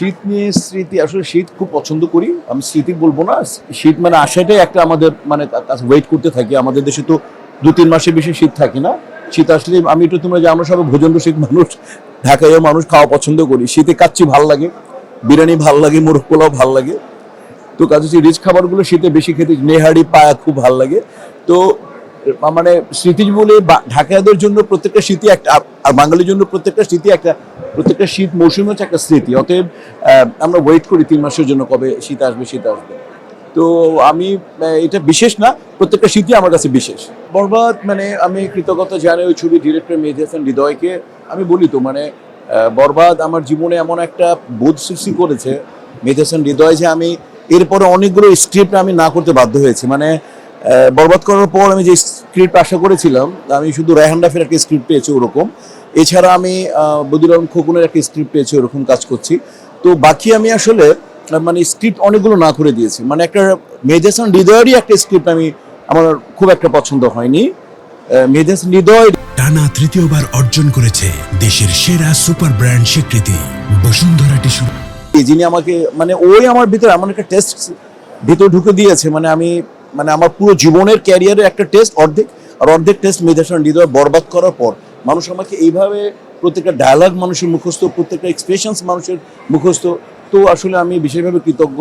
শীত নিয়ে স্মৃতি, আসলে শীত খুব পছন্দ করি আমি, স্মৃতি বলবো না, শীত মানে আসাটাই একটা আমাদের মানে ওয়েট করতে থাকি। আমাদের দেশে তো 2-3 মাসের বেশি শীত থাকে না। শীত আসলে আমি একটু, তোমরা যে আমরা সবাই ভোজন রসিক মানুষ, ঢাকায়ও মানুষ, খাওয়া পছন্দ করি। শীতে কাচ্চি ভাল লাগে, বিরিয়ানি ভাল লাগে, মোরগ পোলাও ভাল লাগে। তো কাজে রিচ খাবারগুলো শীতে বেশি খেতে, নেহারি পায়া খুব ভাল লাগে। তো মানে স্মৃতি বলে ঢাকাইয়াদের জন্য প্রত্যেকটা স্মৃতি একটা, আর বাঙালির জন্য প্রত্যেকটা স্মৃতি একটা, প্রত্যেকটা শীত মৌসুম হচ্ছে একটা স্মৃতি। অতএব আমরা ওয়েট করি 3 মাসের জন্য, কবে শীত আসবে শীত আসবে। তো আমি এটা বিশেষ না, প্রত্যেকটা শীতই আমার কাছে বিশেষ। বরবাদ মানে আমি কৃতজ্ঞতা জানাই ওই ছবির ডিরেক্টর মেহেদী হাসান হৃদয়কে। আমি বলি তো মানে বরবাদ আমার জীবনে এমন একটা বোধ সৃষ্টি করেছে মেহেদী হাসান হৃদয়, যে আমি এরপরে অনেকগুলো স্ক্রিপ্ট আমি না করতে বাধ্য হয়েছি। মানে বরবাদ করার পর আমি যে স্ক্রিপ্ট আশা করেছিলাম, আমি শুধু রায়হান রাফির একটা স্ক্রিপ্ট পেয়েছি ওরকম, এছাড়া আমি বদিউল আলম খোকনের একটা স্ক্রিপ্ট পেয়েছি, ওরকম কাজ করছি। তো বাকি আমি আসলে মানে স্ক্রিপ্ট অনেকগুলো না করে দিয়েছি। মানে একটা মেহেদী হাসান হৃদয়েরই একটা স্ক্রিপ্ট আমি, আমার খুব একটা পছন্দ হয়নি। মেহেদী হাসান হৃদয় টানা তৃতীয়বার অর্জন করেছে দেশের সেরা সুপার ব্র্যান্ড স্বীকৃতি বসুন্ধরা টিস্যু, যিনি আমাকে মানে ওই আমার ভিতরে এমন একটা টেস্ট ভিতরে ঢুকে দিয়েছে, মানে আমি মানে আমার পুরো জীবনের ক্যারিয়ারের একটা টেস্ট অর্ধেক, আর অর্ধেক টেস্ট মেহেদী হাসান হৃদয় বরবাদ করার পর মানুষ আমাকে এইভাবে প্রত্যেকটা ডায়ালগ মানুষের মুখস্থ, প্রত্যেকটা এক্সপ্রেশনস মানুষের মুখস্থ। তো আসলে আমি বিশেষভাবে কৃতজ্ঞ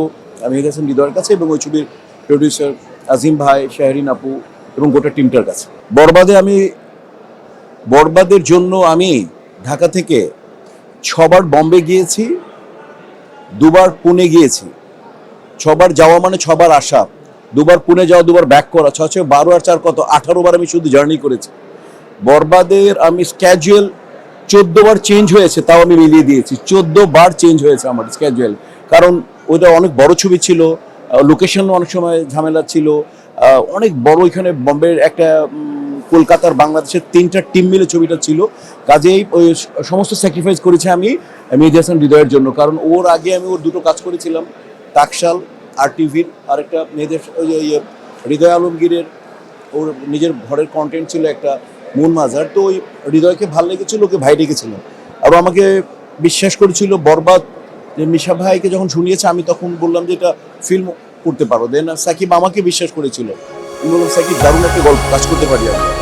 মেহেদী হাসান হৃদয়ের কাছে এবং ওই ছবির প্রডিউসার আজিম ভাই, শাহরিন আপু এবং গোটা টিমটার কাছে। বরবাদের জন্য আমি ঢাকা থেকে 6বার বম্বে গিয়েছি, 2বার পুনে গিয়েছি। 6বার যাওয়া মানে 6বার আসা, 2বার পুনে যাওয়া, 2বার ব্যাক করা, 6 12 আর 4 কত 18বার আমি শুধু জার্নি করেছি। বরবাদের আমি স্ক্যাজুয়াল 14বার চেঞ্জ হয়েছে, তাও আমি মিলিয়ে দিয়েছি, 14বার চেঞ্জ হয়েছে আমার স্ক্যাজুয়াল। কারণ ওইটা অনেক বড় ছবি ছিল, লোকেশন অনেক সময় ঝামেলা ছিল, অনেক বড়, এখানে বম্বের একটা, কলকাতার, বাংলাদেশের 3টা টিম মিলে ছবিটা ছিল। কাজেই ওই সমস্ত স্যাক্রিফাইস করেছি আমি মেহেদী হাসান হৃদয়ের জন্য। কারণ ওর আগে আমি ওর 2টো কাজ করেছিলাম, টাকশাল আর টিভির, আরেকটা মেহেদী হৃদয় আলমগীরের, ওর নিজের ঘরের কন্টেন্ট ছিল একটা, মন মাজার। তো ওই হৃদয়কে ভালো লেগেছিল, ওকে ভাই ডেকেছিল। আর আমাকে বিশ্বাস করেছিল বরবাদ, যে মিশা ভাইকে যখন শুনিয়েছে, আমি তখন বললাম যে এটা ফিল্ম করতে পারো। দেন সাকিব আমাকে বিশ্বাস করেছিল, আমি বললাম সাকিব দারুণ একটা গল্প কাজ করতে পারি আমি।